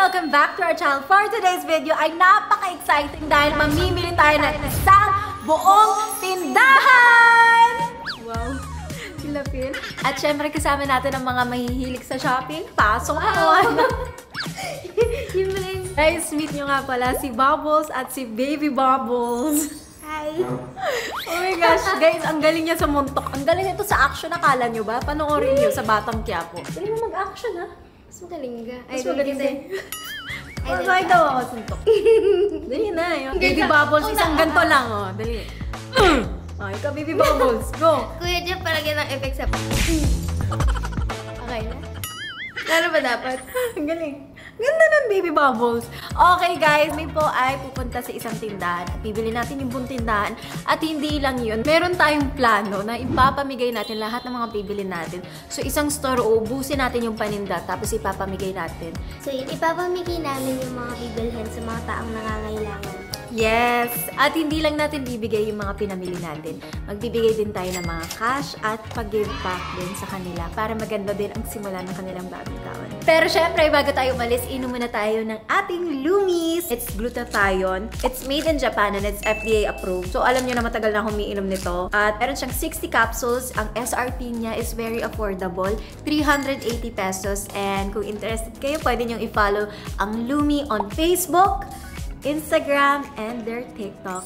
welcome back to our channel. For today's video ay napaka-exciting dahil mamimili tayo ng isang buong tindahan! Wow! Silapin. At syempre kasama natin ang mga mahihilig sa shopping. Pasok mo! Guys, meet nyo nga pala si Bubbles at si Baby Bubbles. Hi! Oh my gosh, guys, ang galing niya sa muntok. Ang galing nito sa action, akala nyo ba? Panoorin nyo sa Batang Quiapo. Galing mo mag-action, ha? Mas magaling ka. Mas magaling ka. Oh, bakit daw ako suntok? Dali na, yung Baby Bubbles, isang ganito lang, oh. Dali. Oh, ikaw, Baby Bubbles, go! Kuya Jeff, palagyan ng effect sa okay na? Lalo ba dapat? Ang galing. Ganda ng Baby Bubbles. Okay guys, may po ay pupunta sa isang tindahan at bibili natin yung buong tindahan. At hindi lang yun, meron tayong plano na ipapamigay natin lahat ng mga bibili natin. So isang store, uubusin natin yung paninda tapos ipapamigay natin. So yun, ipapamigay namin yung mga bibilhin sa mga taong nangangailangan. Yes! At hindi lang natin bibigay yung mga pinamili natin. Magbibigay din tayo ng mga cash at pag-give back din sa kanila para maganda din ang simula ng kanilang bagong taon. Pero syempre, bago tayo umalis, inom muna tayo ng ating Lumis. It's glutathione. It's made in Japan and it's FDA approved. So alam nyo na matagal na humiinom nito. At meron siyang 60 capsules. Ang SRP niya is very affordable. 380 pesos. And kung interested kayo, pwede nyo i-follow ang Lumi on Facebook, Instagram, and their TikTok,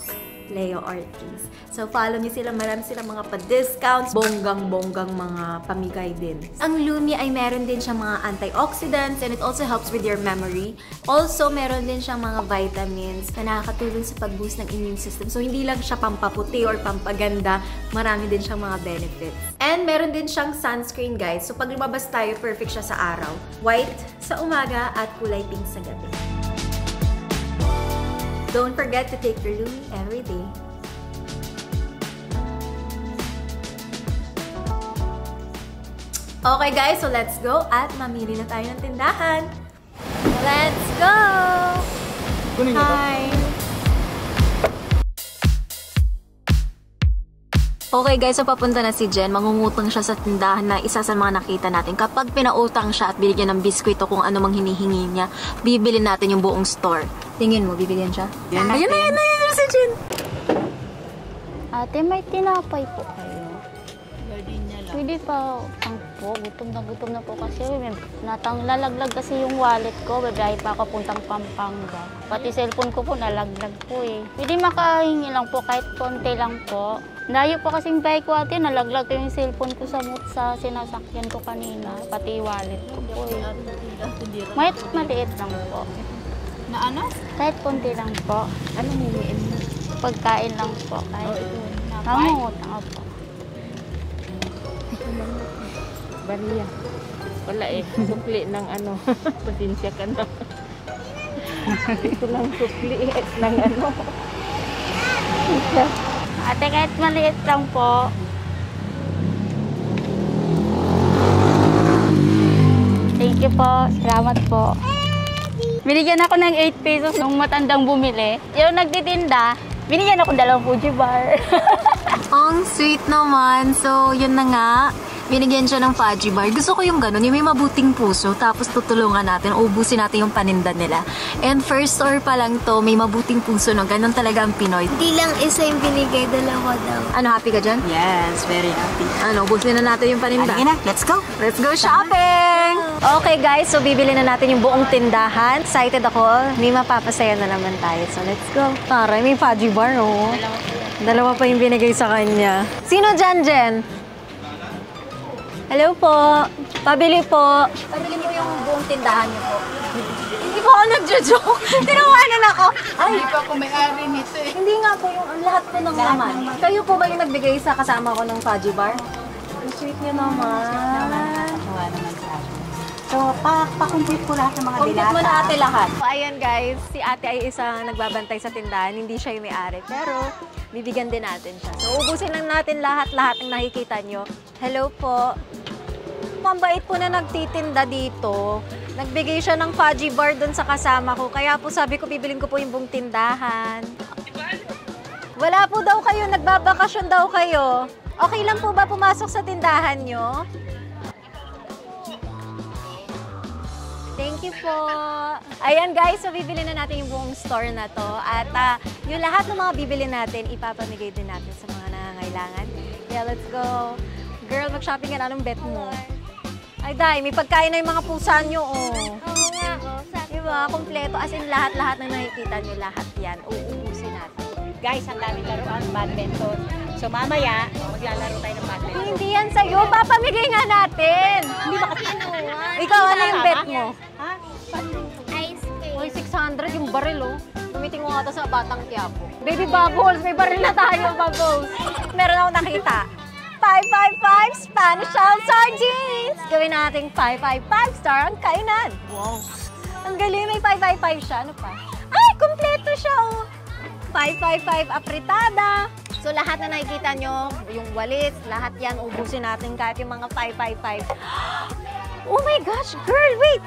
Leo Ortiz. So, follow niyo sila. Marami silang mga pa-discounts. Bonggang-bonggang mga pamigay din. Ang Lumi ay meron din siyang mga antioxidants and it also helps with your memory. Also, meron din siyang mga vitamins na nakakatulong sa pag-boost ng immune system. So, hindi lang siya pampaputi or pampaganda. Marami din siyang mga benefits. And meron din siyang sunscreen, guys. So, pag lumabas tayo, perfect siya sa araw. White sa umaga at kulay pink sa gabi. Don't forget to take your Lumi every day. Okay guys, so let's go at mamili na tayo ng tindahan. Let's go! Hi! Okay guys, so papunta na si Jen. Mangungutang siya sa tindahan na isa sa mga nakita natin. Kapag pinautang siya at binigyan ng biskwit o kung ano mang hinihingi niya, bibili natin yung buong store. Tingin mo, bibigyan siya? Yan na si Jen! Ate, may tinapay po kayo. Pwede pa ang po, gutom na po kasi. Lalaglag kasi yung wallet ko, babae pa ako puntang Pampanga. Pati cellphone ko po nalaglag po eh. Pwede makahingi lang po kahit konti lang po. Layo po kasing bike ko ate, nalaglag ko yung cellphone ko sa sinasakyan ko kanina. Pati wallet ko po eh. Maliit lang po. Na ano? Kahit konti lang po. Ano mumuin mo? Pagkain lang po. Kahit namungutang po. Bariya. Wala eh. Sukli ng ano. Pasensya ka na. Ito lang sukli ng ano. Ate, kahit maliit lang po. Thank you po. Salamat po. Binigyan ako ng 8 pesos nung matandang bumili. Yung nagtitinda, binigyan ako 2 Fuji bar. Ang sweet naman. So, yun na nga. Binigyan siya ng Fuji bar. Gusto ko yung ganun, yung may mabuting puso, tapos tutulungan natin, ubusin natin yung paninda nila. And first store pa lang to, may mabuting puso, no? Ganun talaga ang Pinoy. Hindi lang isa yung binigay, 2 daw. Ano, happy ka dyan? Yes, very happy. Ano, ubusin na natin yung paninda. Halika na, let's go! Let's go shopping! Okay guys, so bibili na natin yung buong tindahan. Excited ako. May mapapasaya na naman tayo. So let's go. Taray, may Fuji bar, no? Dalawa pa yung binigay sa kanya. Sino dyan, Jen? Hello po. Pabili po. Pabili po yung buong tindahan niyo po. Hindi po ako nagjo-joke. Tinawanan ako. Ay, Hindi pa ako may-ari nito eh. hindi nga po yung lahat po ng laman. Kayo po ba yung nagbigay sa kasama ko ng Fuji bar? Ang sweet niyo naman. Nawa naman sa akin. So, pa-complete ko lahat ng mga Complete dilata. mo na ate lahat. So, ayan guys, si ate ay isang nagbabantay sa tindahan. Hindi siya yung may-ari. Pero, bibigyan din natin siya. So, ubusin lang natin lahat-lahat ng nakikita nyo. Hello po. Mambait po na nagtitinda dito. Nagbigay siya ng Fuji bar doon sa kasama ko. Kaya po sabi ko, bibilin ko po yung buong tindahan. Wala po daw kayo. Nagbabakasyon daw kayo. Okay lang po ba pumasok sa tindahan nyo? Thank you po. Ayan guys, so bibili na natin yung buong store na to. At yung lahat ng mga bibili natin, ipapamigay din natin sa mga nangangailangan. Yeah, let's go. Girl, mag-shopping ka na. Anong bet mo? Ay, Day, may pagkain na yung mga pusa nyo, oh. Oo nga, oh. Diba? Kompleto. As in, lahat-lahat na nakikita nyo, lahat yan. Uubusin natin. Guys, ang daming laruan, badminton. So mamaya, maglalaro tayo ng badminton. Hindi yan sa'yo. Papamigay nga natin. Hindi ba kasi Ikaw, ano yung bet mo? Ha? Ice cream. Uy, 600 yung baril, oh. Gumiting mo nga ito sa Batang Quiapo. Baby Bubbles, may baril na tayo, Bubbles. Meron akong nakita. 555 Spanish Shell Sardines! Gawin nating 555 star ang kainan. Wow. Ang galing, may 555 siya. Ano pa? Ay, kumpleto siya, oh. 555 apritada. So, lahat na nakikita nyo, yung walits, lahat yan, ubusin natin kahit yung mga 555. Oh my gosh, girl, wait!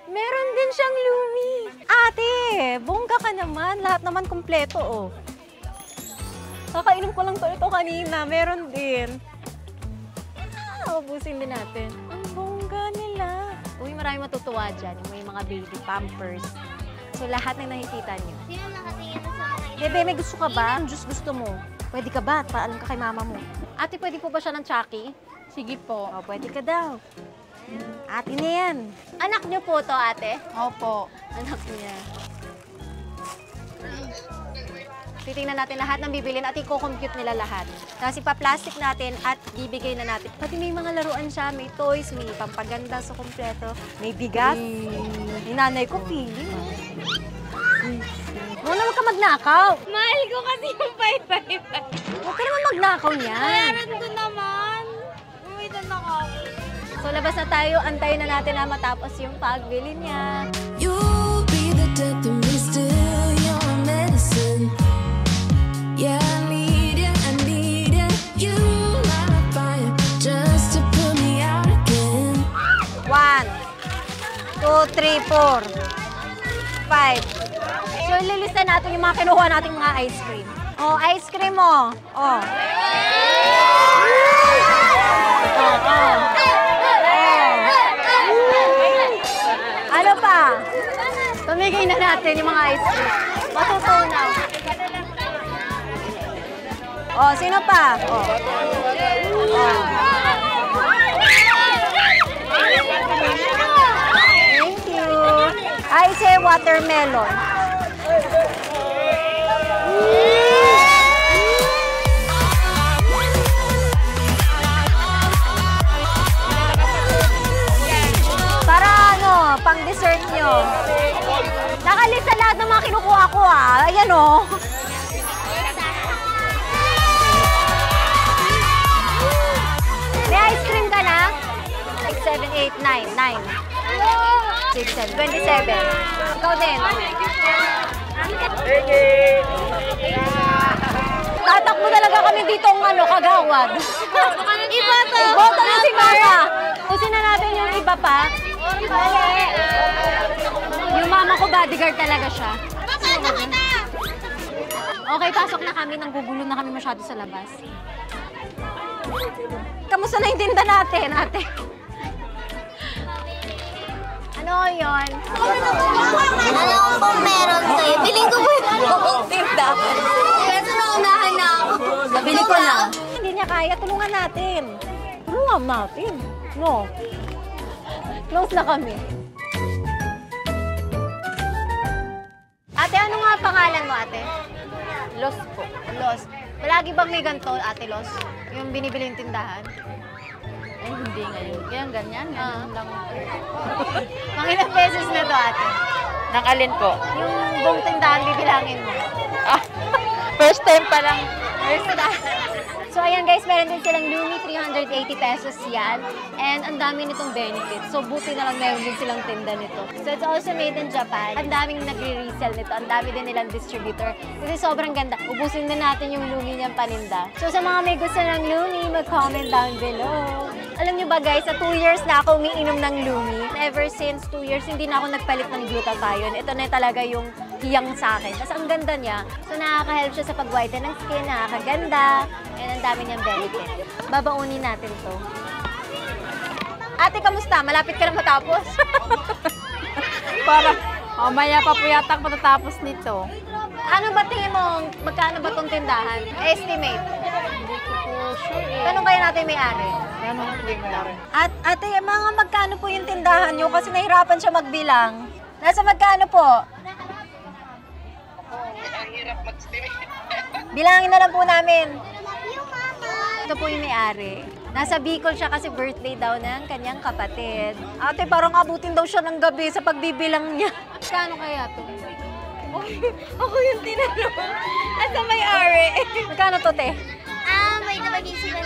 Meron din siyang Lumi. Ate, bongga ka naman. Lahat naman kumpleto, oh. Kakainom ko lang ito kanina. Meron din. Ubusin din natin. Ang bongga nila. Uy, marami matutuwa dyan. May mga baby pampers. So, lahat na nakikita nyo. Sino nakatingin na sa akin? Bebe, may gusto ka ba? Ang juice gusto mo? Pwede ka ba? Paalam ka kay mama mo. Ate, pwede po ba siya ng Chucky? Sige po. O, pwede ka daw. Ate na yan. Anak niyo po to, ate? Opo. Anak niya. Titingnan natin lahat ng bibilin at i-compute nila lahat. Tapos ipa-plastic natin at bibigay na natin. Pati may mga laruan siya, may toys, may pampaganda sa kompleto, may bigas. May nanay ko, feeling. Huwag ka magnakaw. Mahal ko kasi yung 555. Huwag ka naman magnakaw niyan. Bayaran ko naman. Umitan ako. So labas na tayo, antayin na natin na matapos yung pagbili niya. You'll be the death of me, still your medicine. Yeah, I need it, you light a fire just to put me out again. 1, 2, 3, 4, 5. So ililista natin yung mga kinuha nating mga ice cream. Oh, ice cream mo. Oh. Ano pa? Pamigay na natin yung mga ice cream. Matutunaw. Oh, sino pa? Oh. Thank you. I say watermelon. Para ano, pang dessert nyo. Nakalista lahat ng mga kinukuha ko ah. Ayan o. May ice cream ka na? 6, 7, 8, 9. 6, 7, 27. Ikaw din. Tatakbo talaga kami dito ng ano, kagawad. Iba to. Boto na si Mama. Kusin na natin yung iba pa. Yung mama ko bodyguard talaga siya. Okay, pasok na kami. Nanggugulo na kami masyado sa labas. Kamusta na yung tinda natin, ate? Ano yun? Alam ko meron sa'yo. Piling ko po yung Tinda. Kasi naunahan na ako. Nabili ko na. Hindi niya kaya. Tulungan natin. Tulungan natin. No. Close na kami. Ate, ano nga pangalan mo, ate? Los po. Los. Palagi bang may ganito, ate Los? Yung binibiling tindahan? Ay, hindi ngayon. Kaya ganyan lang. Mga ilang beses na to, ate? Nang alin po? Yung buong tindahan, bibilangin mo. First time pa lang. First time. So, ayan guys, meron din silang Lumi, 380 pesos yan. And ang dami nitong benefits. So, buti na lang meron din silang tinda nito. So, it's also made in Japan. Ang daming nagre-resell nito. Ang dami din nilang distributor. Kasi sobrang ganda. Ubusin na natin yung Lumi niyang paninda. So, sa mga may gusto ng Lumi, mag-comment down below. Alam niyo ba guys, sa 2 years na ako umiinom ng Lumi. Ever since 2 years, hindi na ako nagpalit ng glutathione. Ito na talaga yung hiyang sa akin. Kasi ang ganda niya. So, nakaka-help siya sa pag-whiten ng skin, nakakaganda. And ang dami niyang benefit. Babaunin natin to. Ate, kamusta? Malapit ka na matapos? Para mamaya pa po yata ang matatapos nito. Ano ba tingin mo? Magkano ba itong tindahan? Estimate. Tanong kayo natin may-ari. At ate, mga magkano po yung tindahan nyo? Kasi nahirapan siya magbilang. Nasa magkano po? Bilangin na lang po namin. Ito po yung may-ari. Nasa Bicol siya kasi birthday daw ng kanyang kapatid. Ate, parang abutin daw siya ng gabi sa pagbibilang niya. Kano kaya to? Ako yung tinanong. Nasa may-ari. Magkano to, te? May nabagin sila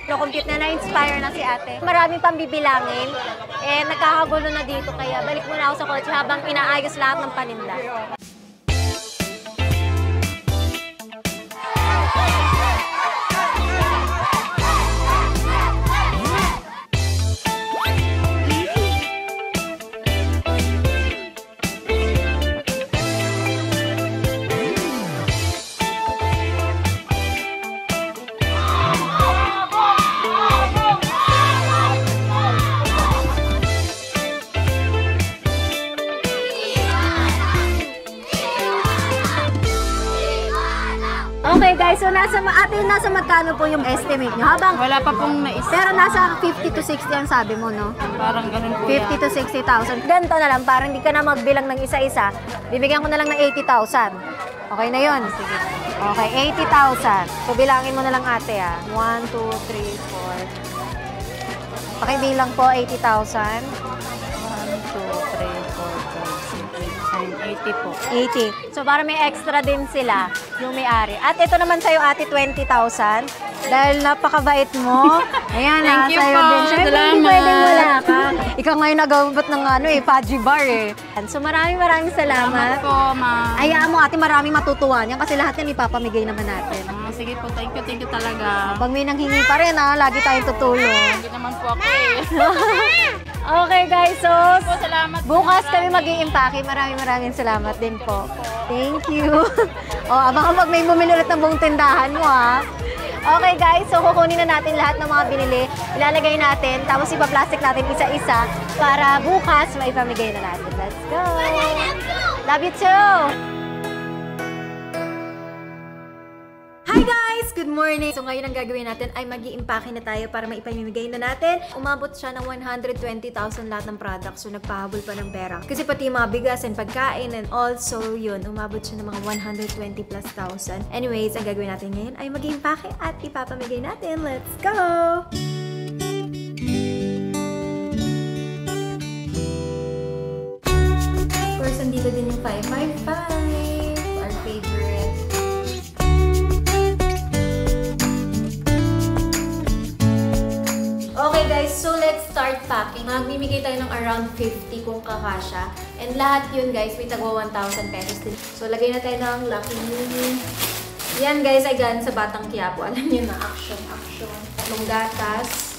na. Compute na na-inspire na si ate. Maraming pang bibilangin. Nagkakagulo na dito kaya balik muna ako sa kotse habang inaayos lahat ng paninda. Okay guys, so nasa magkano po yung estimate nyo? Habang Wala pa pong naisip. pero nasa 50 to 60 ang sabi mo, no? Parang ganun po 50 to 60,000. Ganito na lang, para hindi ka na magbilang ng isa-isa. Bibigyan ko na lang ng 80,000. Okay na yun? Sige. Okay, 80,000. So bilangin mo na lang ate 1, 2, 3, 4. Pakibilang po 80,000. 80 po. 80. So, para may extra din sila, yung may-ari. At ito naman sa'yo, ate, 20,000. Dahil napakabait mo. Ayan, Thank you sa'yo po. din. Siyempre, Salamat. hindi pwedeng wala ka. Ikaw ngayon nagawabot ng Paji Bar So, maraming salamat. Salamat po, ma'am. Hayaan mo, ate, maraming matutuwa niyan kasi lahat yan ipapamigay naman natin. Sige po, thank you talaga. Pag may nanghingi pa rin, lagi tayong tutulong. Hindi naman po ako eh. Okay, guys. So, Salamat. bukas kami mag-i-impake. Maraming salamat din po. Thank you. Baka pag may bumili ulit ng buong tindahan mo, Okay, guys. So, kukunin na natin lahat ng mga binili. Ilalagay natin. Tapos, ipa-plastic natin isa-isa para bukas maipamigay na natin. Let's go! Love you too! Hi guys! Good morning! So ngayon ang gagawin natin ay mag-i-impake na tayo para maipamimigay na natin. Umabot siya ng 120,000 lahat ng products. So nagpahabol pa ng pera. Kasi pati yung mga bigas and pagkain and also yun, umabot siya ng mga 120 plus thousand. Anyways, ang gagawin natin ngayon ay mag-i-impake at ipapamigay natin. Let's go! Of course, andito din yung 555. Our favorite. Okay guys, so let's start packing. Magbibigay tayo ng around 50 kung kakasya. And lahat yun guys, may tagwa 1,000 pesos din. So lagay na tayo ng Lucky Mini. Yan guys ay galing sa Batang Quiapo. Alam niyo na, action. Tatlong gatas.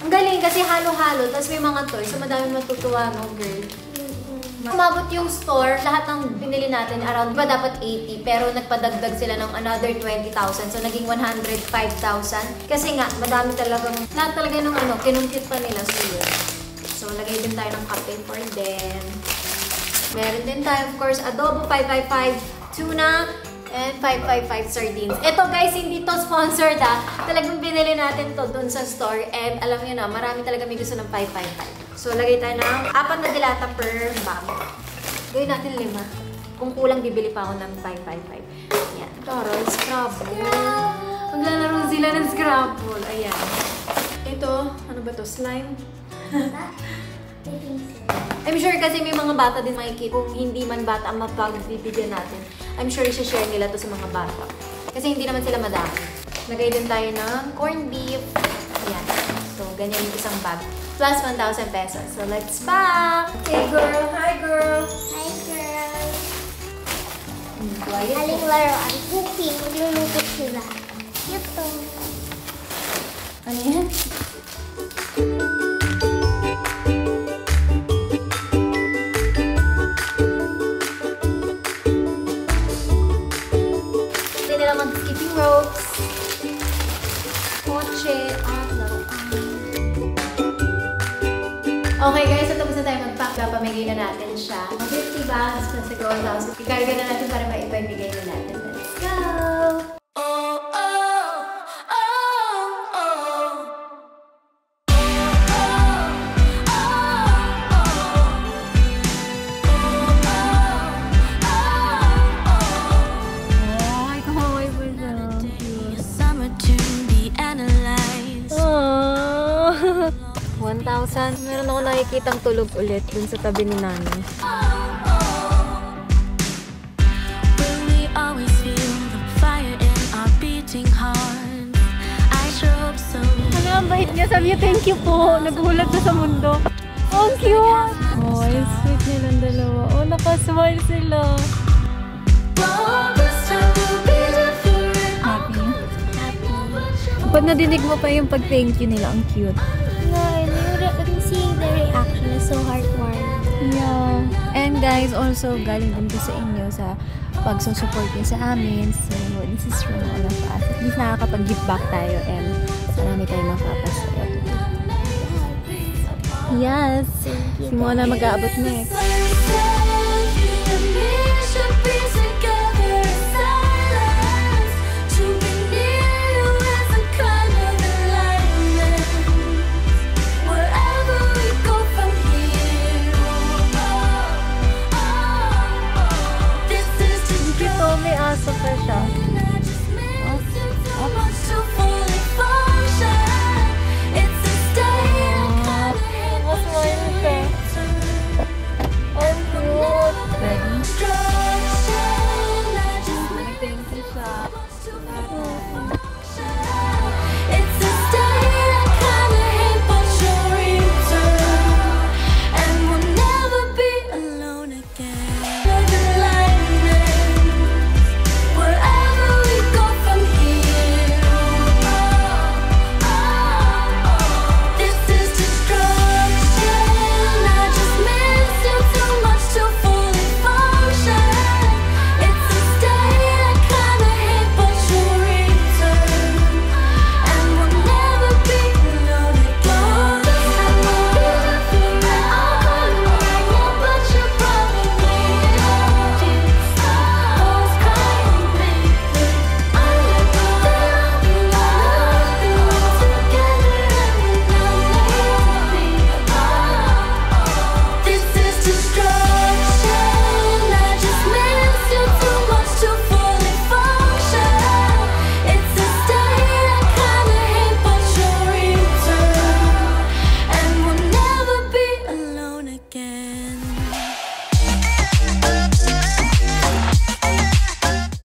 Ang galing kasi halo-halo, tapos may mga toys. So madami matutuwa, no girl? Umabot yung store, lahat ng binili natin around, diba dapat 80, pero nagpadagdag sila ng another 20,000. So, naging 105,000. Kasi nga, madami talagang, lahat talaga ng kinumpute pa nila. So, yun. So, lagay din tayo ng kape for them. Meron din tayo, of course, adobo 555, tuna, and 555 sardines. Ito guys, hindi to sponsored Talagang binili natin to dun sa store. And alam niyo na, marami talaga may gusto ng 555. So, lagay tayo ng 4 na dilata per bag. Gawin natin 5. Kung kulang, bibili pa ako ng 555. Yan. Taray, Scrabble. Maglalaro sila ng Scrabble. Ayan. Ito, ano ba to? Slime? I'm sure kasi may mga bata din makikita. Kung hindi man bata ang mapagbibigyan natin, I'm sure i-share nila to sa mga bata. Kasi hindi naman sila madami. Lagay din tayo ng corned beef. Ayan. So, ganyan yung isang bag. Plus 1,000 pesos. So, let's pack! Hey girl! Hi girl! Hi, girl. Quiet. Aling laruan. Cooking. Maglulupit sila. Cute to. Ano yan? Hindi nila mag-skipping ropes. Kotse at laruan. Okay guys, so tapos na tayo mag-pack. Papamigay na natin siya. 50 bags plus a 1,000. Ikarga na natin para maipamigay na natin. Let's go! Summer to be analyzed. 1,000. Meron ako nakikitang tulog ulit dun sa tabi ni nanay. Will we always feel the fire in our beating hearts? I sure hope so. Ano ang bait niya? Sabi niya, thank you po. Nagulat na sa mundo. Oh, ang cute! Oh, ang sweet nilang dalawa. Oh, nakasmile sila. Oh, this time will be different. Happy? Pag nadinig mo pa yung pag-thank you nila, ang cute. Seeing the reaction is so heartwarming. Yeah. And guys, also galing din po sa inyo sa pagsusupport niyo sa amin. So, this is from all of us. At least nakakapag-give back tayo and marami tayong mapapasaya. Yes! Simula na mag-aabot next.